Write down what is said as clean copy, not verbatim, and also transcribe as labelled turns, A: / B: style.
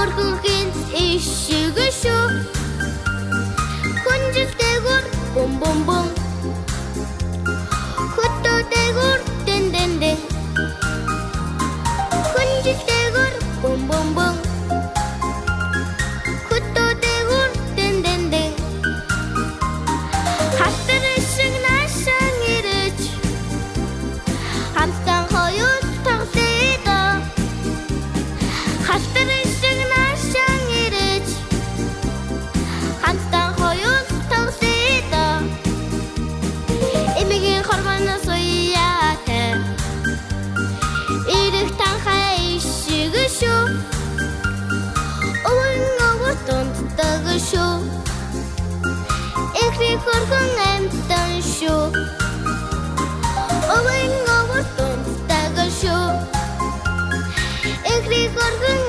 A: хорхон хинт ишиг шүү. Хүнжилтэйгүр бум бум бум. Хөтөтэйгүр дэн дэн дэн. Хүнжилтэйгүр бум бум бум. Хөтөтэйгүр дэн дэн дэн. Хатар шиг наашаан ирэж хамтан хоёул тоглоё. Хатар шиг наашаан ирэж хамтан хоёул тоглоё. Эмигийн хормоноос уяатай ирэх танхай ишиг шүү. Өвөн дунддаг шүү. Эхний хөргөн амтан шүү. Өвөн дунддаг шүү. Эхний хөргөн